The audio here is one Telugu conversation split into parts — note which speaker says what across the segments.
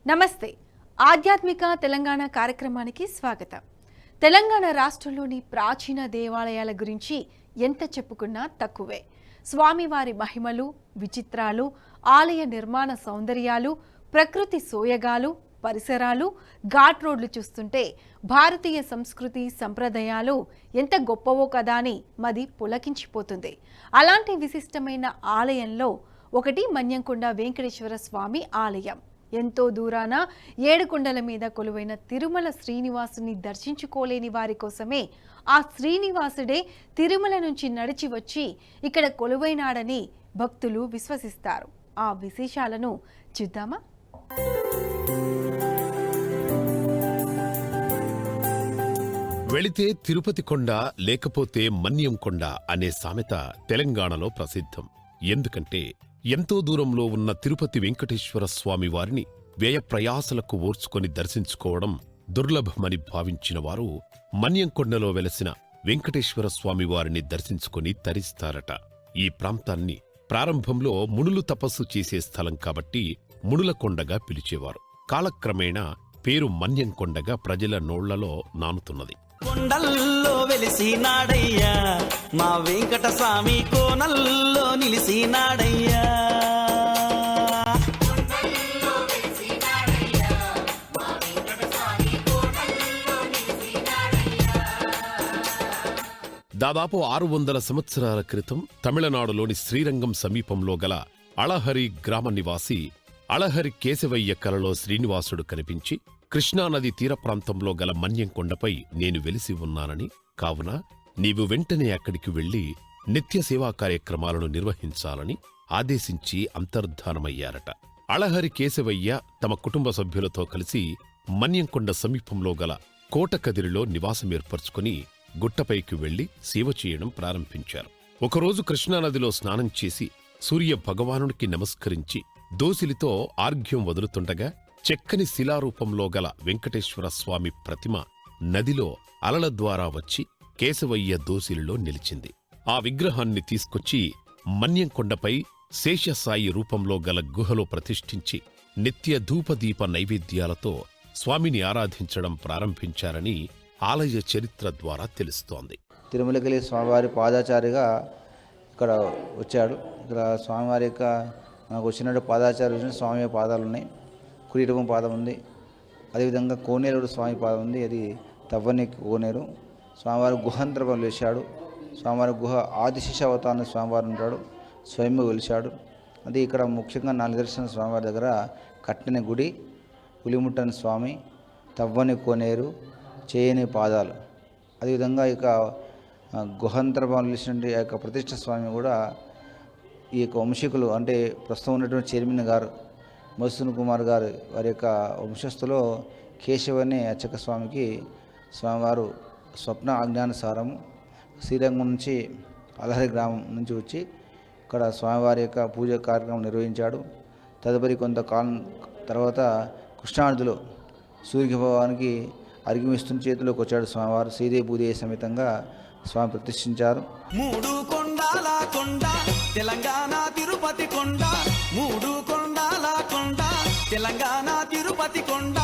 Speaker 1: నమస్తే. ఆధ్యాత్మిక తెలంగాణ కార్యక్రమానికి స్వాగతం. తెలంగాణ రాష్ట్రంలోని ప్రాచీన దేవాలయాల గురించి ఎంత చెప్పుకున్నా తక్కువే. స్వామివారి మహిమలు, విచిత్రాలు, ఆలయ నిర్మాణ సౌందర్యాలు, ప్రకృతి సోయగాలు, పరిసరాలు, ఘాట్ రోడ్లు చూస్తుంటే భారతీయ సంస్కృతి సంప్రదాయాలు ఎంత గొప్పవో కదా అని మది పులకించిపోతుంది. అలాంటి విశిష్టమైన ఆలయంలో ఒకటి మన్యంకొండ వెంకటేశ్వర స్వామి ఆలయం. ఎంతో దూరాన ఏడుకొండల మీద కొలువైన తిరుమల శ్రీనివాసుని దర్శించుకోలేని వారి కోసమే ఆ శ్రీనివాసుడే తిరుమల నుంచి నడిచి వచ్చి ఇక్కడ కొలువైనాడని భక్తులు విశ్వసిస్తారు. ఆ విశేషాలను చూద్దామా?
Speaker 2: వెళితే తిరుపతి కొండ లేకపోతే మన్యం కొండ అనే సామెత తెలంగాణలో ప్రసిద్ధం. ఎందుకంటే ఎంతో దూరంలో ఉన్న తిరుపతి వెంకటేశ్వర స్వామి వారిని వ్యయప్రయాసలకు ఓర్చుకొని దర్శించుకోవడం దుర్లభమని భావించిన వారు మన్యంకొండలో వెలసిన వెంకటేశ్వర స్వామి వారిని దర్శించుకొని తరిస్తారట. ఈ ప్రాంతాన్ని ప్రారంభంలో మునులు తపస్సు చేసే స్థలం కాబట్టి మునుల కొండగా పిలిచేవారు. కాలక్రమేణా పేరు మన్యంకొండగా ప్రజల నోళ్లలో నానుతున్నది.
Speaker 3: కొండల్లో వెలిసినాడయ్యా మా వెంకట స్వామి, కోనల్లో నిలిసినాడయ్యా.
Speaker 2: దాదాపు 600 సంవత్సరాల క్రితం తమిళనాడులోని శ్రీరంగం సమీపంలో గల అళహరి గ్రామ నివాసి అళహరి కేశవయ్య కలలో శ్రీనివాసుడు కనిపించి, కృష్ణానది తీర ప్రాంతంలో గల మన్యంకొండపై నేను వెలిసి ఉన్నానని, కావున నీవు వెంటనే అక్కడికి వెళ్లి నిత్య సేవా కార్యక్రమాలను నిర్వహించాలని ఆదేశించి అంతర్ధానమయ్యారట. అళహరి కేశవయ్య తమ కుటుంబ సభ్యులతో కలిసి మన్యంకొండ సమీపంలో గల కోటకదిరిలో నివాసమేర్పరచుకుని గుట్టపైకి వెళ్లి సేవ చేయడం ప్రారంభించారు. ఒకరోజు కృష్ణానదిలో స్నానం చేసి సూర్య భగవానుడికి నమస్కరించి దోసిలితో ఆర్ఘ్యం వదులుతుండగా చెక్కని శిలారూపంలో గల వెంకటేశ్వర స్వామి ప్రతిమ నదిలో అలల ద్వారా వచ్చి కేశవయ్య దోసిలిలో నిలిచింది. ఆ విగ్రహాన్ని తీసుకొచ్చి మన్యంకొండపై శేషసాయి రూపంలో గల గుహలో ప్రతిష్ఠించి నిత్య ధూపదీప నైవేద్యాలతో స్వామిని ఆరాధించడం ప్రారంభించారని ఆలయ చరిత్ర ద్వారా తెలుస్తోంది.
Speaker 4: తిరుమలకెళ్ళి స్వామివారి పాదాచారిగా ఇక్కడ వచ్చాడు. ఇక్కడ స్వామివారి యొక్క మనకు వచ్చినట్టు పాదాచారి వచ్చిన స్వామి పాదాలు ఉన్నాయి. కుడిరూపం పాదం ఉంది. అదేవిధంగా కోనేరుడు స్వామి పాదం ఉంది. అది తవ్వని కోనేరు. స్వామివారి గుహాంతరం వెలిశాడు. స్వామివారి గుహ ఆదిశేషావతారం స్వామివారు ఉంటాడు. స్వయంగా వెలిశాడు. అది ఇక్కడ ముఖ్యంగా 4 నిదర్శన స్వామివారి దగ్గర కట్టిన గుడి, పులిముట్టని స్వామి, తవ్వని కోనేరు, చేయని పాదాలు. అదేవిధంగా ఇక గుహాంతరం వెలిసినటువంటి ఆ యొక్క ప్రతిష్ఠ స్వామి కూడా ఈ యొక్క వంశీకులు, అంటే ప్రస్తుతం ఉన్నటువంటి చైర్మన్ గారు మధుసూదన్ కుమార్ గారు వారి యొక్క వంశస్థులో కేశవని అర్చక స్వామికి స్వామివారు స్వప్న ఆజ్ఞానుసారము శ్రీరంగం నుంచి అలహరి గ్రామం నుంచి వచ్చి ఇక్కడ స్వామివారి యొక్క పూజ కార్యక్రమం నిర్వహించాడు. తదుపరి కొంతకాలం తర్వాత కృష్ణానదిలో సూర్య భగవానికి అర్ఘ్యమిస్తున్న చేతిలోకి వచ్చాడు స్వామివారు. శ్రీదేవి భూదేవి సమేతంగా స్వామి ప్రతిష్ఠించారు.
Speaker 3: 3 కొండాల కొండ తెలంగాణ తిరుపతి కొండ, 3 కొండాల కొండ తెలంగాణ తిరుపతి కొండ,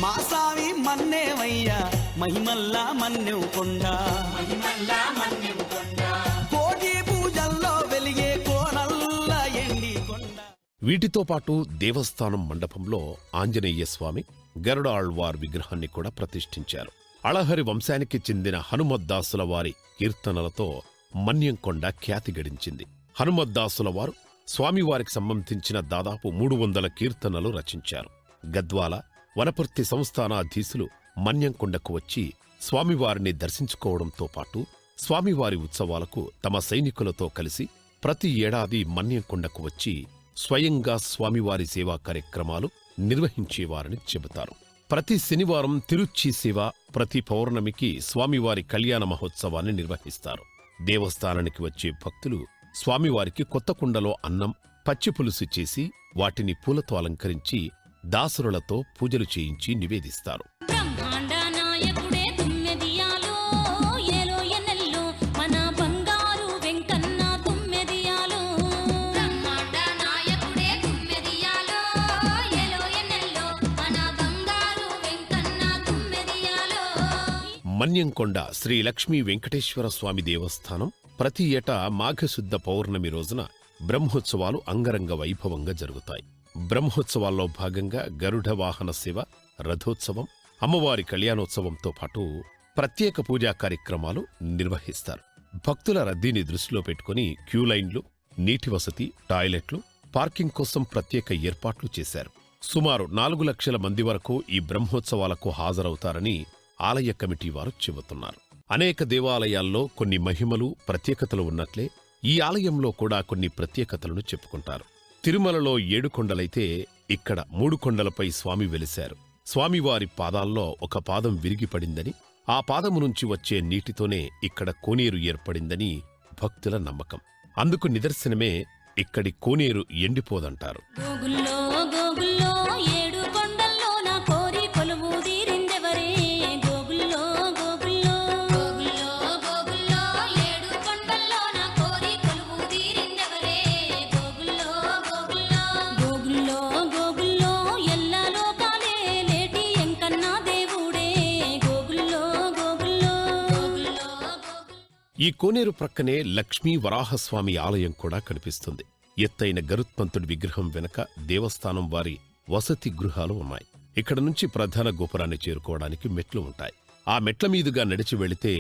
Speaker 3: మా స్వామి మన్నేవయ్యా మహిమల్లా మన్నెవు కొండ, కోటి పూజల్లో వెలిగే కోనల్ల ఎండి కొండ.
Speaker 2: వీటితో పాటు దేవస్థానం మండపంలో ఆంజనేయ స్వామి, గరుడ ఆళ్వార్ విగ్రహాన్ని కూడా ప్రతిష్ఠించారు. అళహరి వంశానికి చెందిన హనుమద్దాసుల వారి కీర్తనలతో మన్యంకొండ ఖ్యాతి గడించింది. హనుమద్దాసుల వారు స్వామివారికి సంబంధించిన దాదాపు 300 కీర్తనలు రచించారు. గద్వాల, వనపర్తి సంస్థానాధీశులు మన్యంకొండకు వచ్చి స్వామివారిని దర్శించుకోవడంతో పాటు స్వామివారి ఉత్సవాలకు తమ సైనికులతో కలిసి ప్రతి ఏడాది మన్యంకొండకు వచ్చి స్వయంగా స్వామివారి సేవా కార్యక్రమాలు నిర్వహించేవారని చెబుతారు. ప్రతి శనివారం తిరుచి సేవ, ప్రతి పౌర్ణమికి స్వామివారి కళ్యాణ మహోత్సవాన్ని నిర్వహిస్తారు. దేవస్థానానికి వచ్చే భక్తులు స్వామివారికి కొత్త కుండలో అన్నం, పచ్చి పులుసు చేసి వాటిని పూలతో అలంకరించి దాసురులతో పూజలు చేయించి నివేదిస్తారు. మన్యంకొండ శ్రీ లక్ష్మీ వెంకటేశ్వర స్వామి దేవస్థానం ప్రతి ఏటా మాఘశుద్ధ పౌర్ణమి రోజున బ్రహ్మోత్సవాలు అంగరంగ వైభవంగా జరుగుతాయి. బ్రహ్మోత్సవాల్లో భాగంగా గరుడ వాహన సేవ, రథోత్సవం, అమ్మవారి కళ్యాణోత్సవంతో పాటు ప్రత్యేక పూజా కార్యక్రమాలు నిర్వహిస్తారు. భక్తుల రద్దీని దృష్టిలో పెట్టుకుని క్యూలైన్లు, నీటి వసతి, టాయిలెట్లు, పార్కింగ్ కోసం ప్రత్యేక ఏర్పాట్లు చేశారు. సుమారు 4 లక్షల మంది వరకు ఈ బ్రహ్మోత్సవాలకు హాజరవుతారని ఆలయ కమిటీ వారు చెబుతున్నారు. అనేక దేవాలయాల్లో కొన్ని మహిమలు, ప్రత్యేకతలు ఉన్నట్లే ఈ ఆలయంలో కూడా కొన్ని ప్రత్యేకతలను చెప్పుకుంటారు. తిరుమలలో 7 కొండలైతే ఇక్కడ 3 కొండలపై స్వామి వెలిశారు. స్వామివారి పాదాల్లో ఒక పాదం విరిగిపడిందని, ఆ పాదము నుంచి వచ్చే నీటితోనే ఇక్కడ కోనేరు ఏర్పడిందని భక్తుల నమ్మకం. అందుకు నిదర్శనమే ఇక్కడి కోనేరు ఎండిపోదంటారు.
Speaker 5: గోగుల్లో గోగుల్లో 7 కొండల్లో నా కోరి కొలువు తీరిందెవరే. గోగుల్లో గోగుల్లో గోగుల్లో గోగుల్లో 7 కొండల్లో నా కోరి కొలువు తీరిందెవరే. గోగుల్లో గోగుల్లో గోగుల్లో గోగుల్లో ఎల్ల లోకాలే లేటి ఎంకన్నా దేవుడే. గోగుల్లో గోగుల్లో గోగుల్లో
Speaker 2: ఈ కోనేరు ప్రక్కనే లక్ష్మీ వరాహస్వామి ఆలయం కూడా కనిపిస్తుంది. ఎత్తైన గరుత్మంతుడి విగ్రహం వెనక దేవస్థానం వారి వసతి గృహాలు ఉన్నాయి. ఇక్కడ నుంచి ప్రధాన గోపురాన్ని చేరుకోవడానికి మెట్లు ఉంటాయి. ఆ మెట్ల మీదుగా నడిచి వెళితే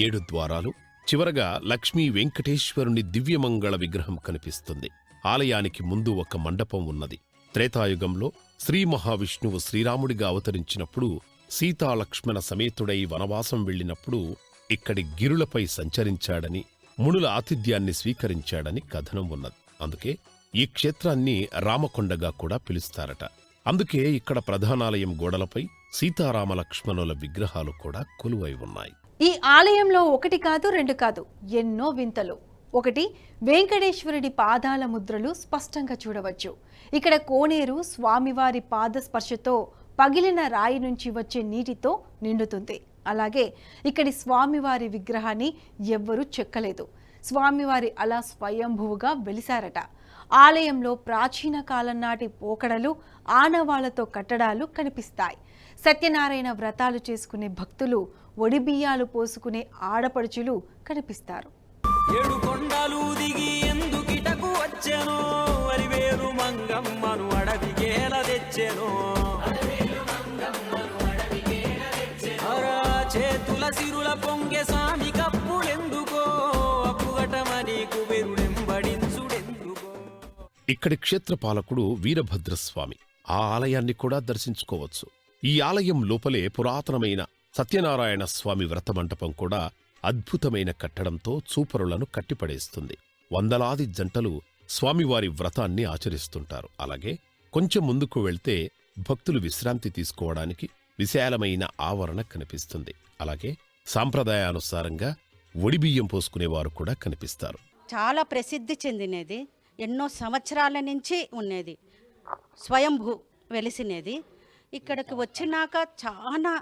Speaker 2: 7 ద్వారాలు, చివరగా లక్ష్మీ వెంకటేశ్వరుని దివ్యమంగళ విగ్రహం కనిపిస్తుంది. ఆలయానికి ముందు ఒక మండపం ఉన్నది. త్రేతాయుగంలో శ్రీ మహావిష్ణువు శ్రీరాముడిగా అవతరించినప్పుడు సీతాలక్ష్మణ సమేతుడై వనవాసం వెళ్లినప్పుడు ఇక్కడి గిరులపై సంచరించాడని, మునుల ఆతిథ్యాన్ని స్వీకరించాడని కథనం ఉన్నది. అందుకే ఈ క్షేత్రాన్ని రామకొండగా కూడా పిలుస్తారట. అందుకే ఇక్కడ ప్రధానాలయం గోడలపై సీతారామ లక్ష్మణుల విగ్రహాలు కూడా కొలువై ఉన్నాయి.
Speaker 1: ఈ ఆలయంలో 1 కాదు 2 కాదు ఎన్నో వింతలు. 1 వెంకటేశ్వరుడి పాదాల ముద్రలు స్పష్టంగా చూడవచ్చు. ఇక్కడ కోనేరు స్వామివారి పాద స్పర్శతో పగిలిన రాయి నుంచి వచ్చే నీటితో నిండుతుంది. అలాగే ఇక్కడి స్వామివారి విగ్రహాన్ని ఎవ్వరూ చెక్కలేదు. స్వామివారి అలా స్వయంభువుగా వెలిశారట. ఆలయంలో ప్రాచీన కాలం నాటి పోకడలు, ఆనవాళ్లతో కట్టడాలు కనిపిస్తాయి. సత్యనారాయణ వ్రతాలు చేసుకునే భక్తులు, ఒడిబియ్యాలు పోసుకునే ఆడపడుచులు కనిపిస్తారు.
Speaker 3: 7 కొండలు దిగి ఎందుకిటకు వచ్చెనో, అరివేరు మంగమ్మను అడవికేల తెచ్చెనో. చేతుల సిరుల పొంగే స్వామి కప్పులెందుకో, అప్పుగటమని కుబెరుడెంబడించుడెందుకో.
Speaker 2: ఇక్కడి క్షేత్రపాలకుడు వీరభద్రస్వామి. ఆ ఆలయాన్ని కూడా దర్శించుకోవచ్చు. ఈ ఆలయం లోపలే పురాతనమైన సత్యనారాయణ స్వామి వ్రతమంటపం కూడా అద్భుతమైన కట్టడంతో చూపరులను కట్టిపడేస్తుంది. వందలాది జంటలు స్వామివారి వ్రతాన్ని ఆచరిస్తుంటారు. అలాగే కొంచెం ముందుకు వెళ్తే భక్తులు విశ్రాంతి తీసుకోవడానికి విశాలమైన ఆవరణ కనిపిస్తుంది. అలాగే సాంప్రదాయానుసారంగా ఒడిబియ్యం పోసుకునేవారు కూడా కనిపిస్తారు.
Speaker 6: చాలా ప్రసిద్ధి చెందినది, ఎన్నో సంవత్సరాల నుంచి ఉన్నది, స్వయంభూ వెలిసినది. ఇక్కడికి వచ్చినాక చాలా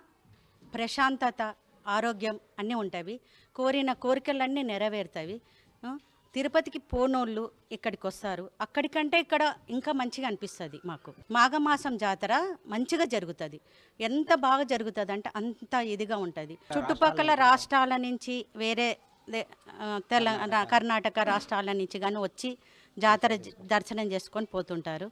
Speaker 6: ప్రశాంతత, ఆరోగ్యం అన్నీ ఉంటాయి. కోరిన కోరికలన్నీ నెరవేరుతాయి. తిరుపతికి పోనోళ్ళు ఇక్కడికి వస్తారు. అక్కడికంటే ఇక్కడ ఇంకా మంచిగా అనిపిస్తుంది మాకు. మాఘమాసం జాతర మంచిగా జరుగుతుంది. ఎంత బాగా జరుగుతుంది అంటే అంత ఇదిగా ఉంటుంది. చుట్టుపక్కల రాష్ట్రాల నుంచి, వేరే తెలంగాణ, కర్ణాటక రాష్ట్రాల నుంచి కానీ వచ్చి జాతర దర్శనం చేసుకొని పోతుంటారు.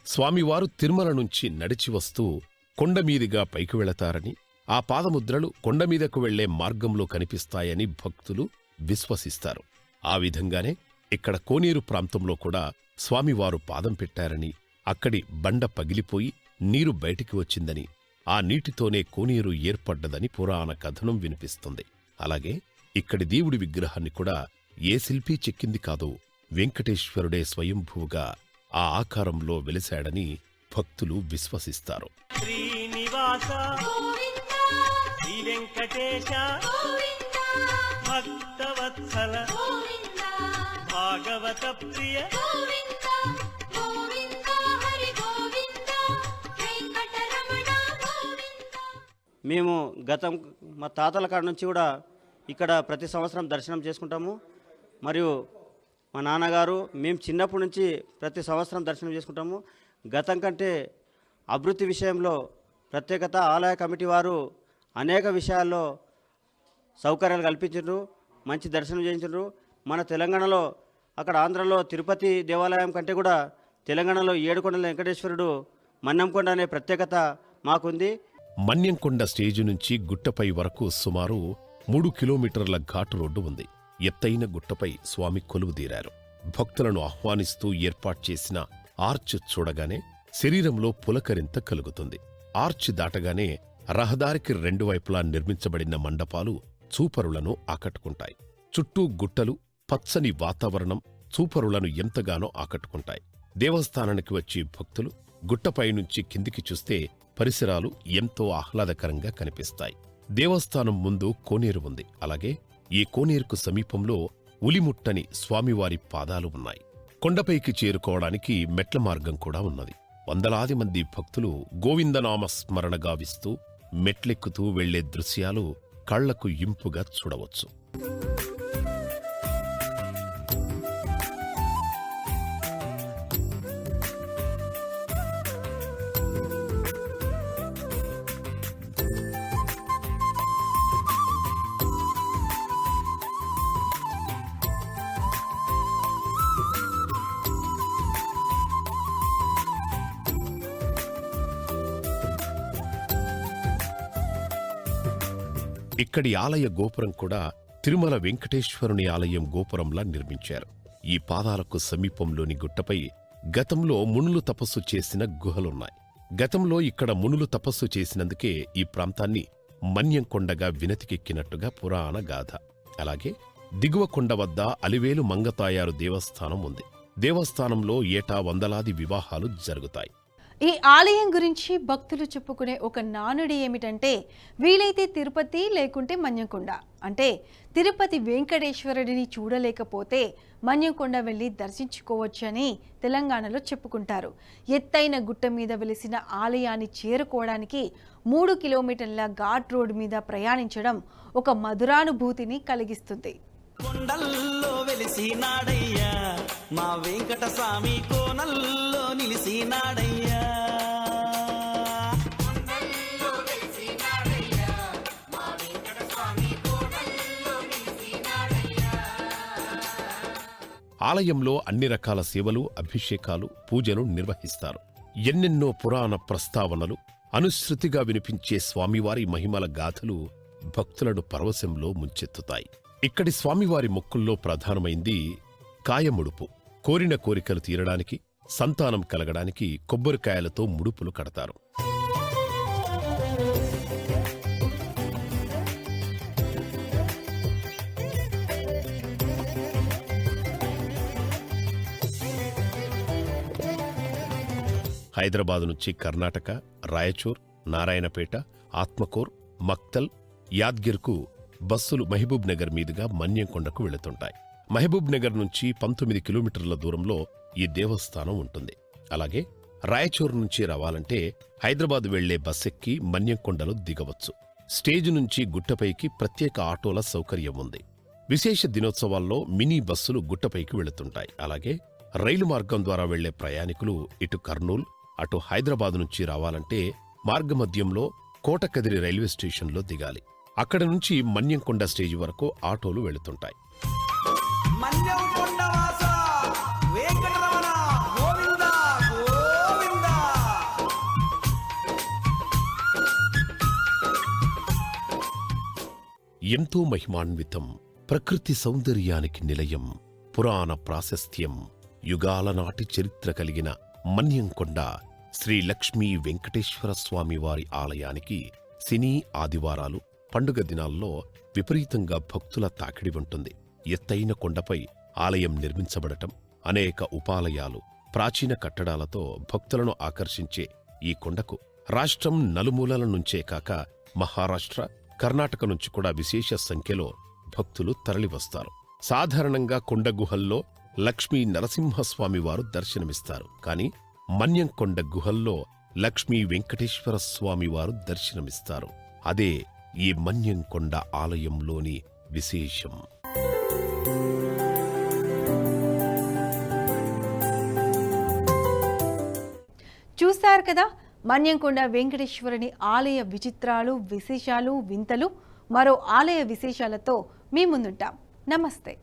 Speaker 2: స్వామివారు తిరుమల నుంచి నడిచి వస్తూ కొండమీదిగా పైకి వెళతారని, ఆ పాదముద్రలు కొండమీదకు వెళ్లే మార్గంలో కనిపిస్తాయని భక్తులు విశ్వసిస్తారు. ఆ విధంగానే ఇక్కడ కోనేరు ప్రాంతంలో కూడా స్వామివారు పాదం పెట్టారని, అక్కడి బండ పగిలిపోయి నీరు బయటికి వచ్చిందని, ఆ నీటితోనే కోనేరు ఏర్పడ్డదని పురాణ కథనం వినిపిస్తుంది. అలాగే ఇక్కడి దేవుడి విగ్రహాన్ని కూడా ఏ శిల్పీ చెక్కింది కాదు, వెంకటేశ్వరుడే స్వయంభూగా ఆ ఆకారంలో వెలిశాడని భక్తులు విశ్వసిస్తారు.
Speaker 3: శ్రీనివాసుని
Speaker 7: శ్రీనివాస
Speaker 5: గోవింద
Speaker 7: శ్రీ వెంకటేశ
Speaker 5: గోవింద
Speaker 7: భక్తవత్సల
Speaker 5: గోవింద
Speaker 7: భాగవత ప్రియ
Speaker 5: గోవింద గోవింద హరి గోవింద వెంకటరమణ గోవింద.
Speaker 8: మేము మా తాతల కాడ నుంచి కూడా ఇక్కడ ప్రతి సంవత్సరం దర్శనం చేసుకుంటాము. మరియు మా నాన్నగారు మేము చిన్నప్పటి నుంచి ప్రతి సంవత్సరం దర్శనం చేసుకుంటాము. గతం కంటే అభివృద్ధి విషయంలో ప్రత్యేకత ఆలయ కమిటీ వారు అనేక విషయాల్లో సౌకర్యాలు కల్పించారు, మంచి దర్శనం చేయించారు. మన తెలంగాణలో అక్కడ ఆంధ్రలో తిరుపతి దేవాలయం కంటే కూడా తెలంగాణలో ఏడుకొండల వెంకటేశ్వరుడు మన్నంకొండ అనే ప్రత్యేకత మాకుంది.
Speaker 2: మన్యంకొండ స్టేజి నుంచి గుట్టపై వరకు సుమారు 3 కిలోమీటర్ల ఘాటు రోడ్డు ఉంది. ఎత్తైన గుట్టపై స్వామి కొలువుదీరారు. భక్తులను ఆహ్వానిస్తూ ఏర్పాటు చేసిన ఆర్చ్ చూడగానే శరీరంలో పులకరింత కలుగుతుంది. ఆర్చ్ దాటగానే రహదారికి 2 వైపులా నిర్మించబడిన మండపాలు చూపరులను ఆకట్టుకుంటాయి. చుట్టూ గుట్టలు, పచ్చని వాతావరణం చూపరులను ఎంతగానో ఆకట్టుకుంటాయి. దేవస్థానానికి వచ్చే భక్తులు గుట్టపై నుంచి కిందికి చూస్తే పరిసరాలు ఎంతో ఆహ్లాదకరంగా కనిపిస్తాయి. దేవస్థానం ముందు కోనేరు ఉంది. అలాగే ఈ కోనేరుకు సమీపంలో ఉలిముట్టని స్వామివారి పాదాలు ఉన్నాయి. కొండపైకి చేరుకోవడానికి మెట్ల మార్గం కూడా ఉన్నది. వందలాది మంది భక్తులు గోవిందనామ స్మరణ గావిస్తూ మెట్లెక్కుతూ వెళ్లే దృశ్యాలు కళ్లకు ఇంపుగా చూడవచ్చు. ఇక్కడి ఆలయ గోపురం కూడా తిరుమల వెంకటేశ్వరుని ఆలయం గోపురంలా నిర్మించారు. ఈ పాదాలకు సమీపంలోని గుట్టపై గతంలో మునులు తపస్సు చేసిన గుహలున్నాయి. గతంలో ఇక్కడ మునులు తపస్సు చేసినందుకే ఈ ప్రాంతాన్ని మన్యంకొండగా వినతికెక్కినట్టుగా పురాణ గాథ. అలాగే దిగువ కొండ వద్ద అలివేలు మంగతాయారు దేవస్థానం ఉంది. దేవస్థానంలో ఏటా వందలాది వివాహాలు జరుగుతాయి.
Speaker 1: ఈ ఆలయం గురించి భక్తులు చెప్పుకునే ఒక నానుడి ఏమిటంటే, వీలైతే తిరుపతి లేకుంటే మన్యంకొండ. అంటే తిరుపతి వెంకటేశ్వరుడిని చూడలేకపోతే మన్యంకొండ వెళ్ళి దర్శించుకోవచ్చని తెలంగాణలో చెప్పుకుంటారు. ఎత్తైన గుట్ట మీద వెలిసిన ఆలయాన్ని చేరుకోవడానికి 3 కిలోమీటర్ల ఘాట్ రోడ్డు మీద ప్రయాణించడం ఒక మధురానుభూతిని కలిగిస్తుంది.
Speaker 3: కొండల్లో వెలిసినాడయ్యా మా వెంకట స్వామి, కోనల్లో నిలిసినాడయ్యా.
Speaker 2: ఆలయంలో అన్ని రకాల సేవలు, అభిషేకాలు, పూజలు నిర్వహిస్తారు. ఎన్నెన్నో పురాణ ప్రస్తావనలు, అనుశృతిగా వినిపించే స్వామివారి మహిమల గాథలు భక్తులను పరవశంలో ముంచెత్తుతాయి. ఇక్కడి స్వామివారి మొక్కుల్లో ప్రధానమైంది కాయముడుపు. కోరిన కోరికలు తీరడానికి, సంతానం కలగడానికి కొబ్బరికాయలతో ముడుపులు కడతారు. హైదరాబాదు నుంచి కర్ణాటక, రాయచూర్, నారాయణపేట, ఆత్మకూర్, మక్తల్, యాద్గిర్కు బస్సులు మహబూబ్ నగర్ మీదుగా మన్యంకొండకు వెళుతుంటాయి. మహబూబ్ నగర్ నుంచి 19 కిలోమీటర్ల దూరంలో ఈ దేవస్థానం ఉంటుంది. అలాగే రాయచూర్ నుంచి రావాలంటే హైదరాబాద్ వెళ్లే బస్సెక్కి మన్యంకొండలో దిగవచ్చు. స్టేజ్ నుంచి గుట్టపైకి ప్రత్యేక ఆటోల సౌకర్యం ఉంది. విశేష దినోత్సవాల్లో మినీ బస్సులు గుట్టపైకి వెళుతుంటాయి. అలాగే రైలు మార్గం ద్వారా వెళ్లే ప్రయాణికులు ఇటు కర్నూల్, అటు హైదరాబాద్ నుంచి రావాలంటే మార్గమధ్యంలో కోటకదిరి రైల్వే స్టేషన్లో దిగాలి. అక్కడ నుంచి మన్యంకొండ స్టేజి వరకు ఆటోలు వెళుతుంటాయి. ఎంతో మహిమాన్వితం, ప్రకృతి సౌందర్యానికి నిలయం, పురాణ ప్రాశస్త్యం, యుగాల నాటి చరిత్ర కలిగిన మన్యంకొండ శ్రీ లక్ష్మీ వెంకటేశ్వర స్వామి వారి ఆలయానికి శని, ఆదివారాలు, పండుగ దినాల్లో విపరీతంగా భక్తుల తాకిడి ఉంటుంది. ఎత్తైన కొండపై ఆలయం నిర్మించబడటం, అనేక ఉపాలయాలు, ప్రాచీన కట్టడాలతో భక్తులను ఆకర్షించే ఈ కొండకు రాష్ట్రం నలుమూలల నుంచే కాక మహారాష్ట్ర, కర్ణాటక నుంచి కూడా విశేష సంఖ్యలో భక్తులు తరలివస్తారు. సాధారణంగా కొండ గుహల్లో లక్ష్మీ నరసింహస్వామి వారు దర్శనమిస్తారు. కాని మన్యంకొండ గుహల్లో లక్ష్మీ వెంకటేశ్వర స్వామి వారు దర్శనమిస్తారు. అదే ఈ మన్యంకొండ ఆలయంలోని విశేషం.
Speaker 1: చూస్తారు కదా, మన్యంకొండ వెంకటేశ్వరుని ఆలయ విచిత్రాలు, విశేషాలు, వింతలు. మరో ఆలయ విశేషాలతో మీ ముందుంటాం. నమస్తే.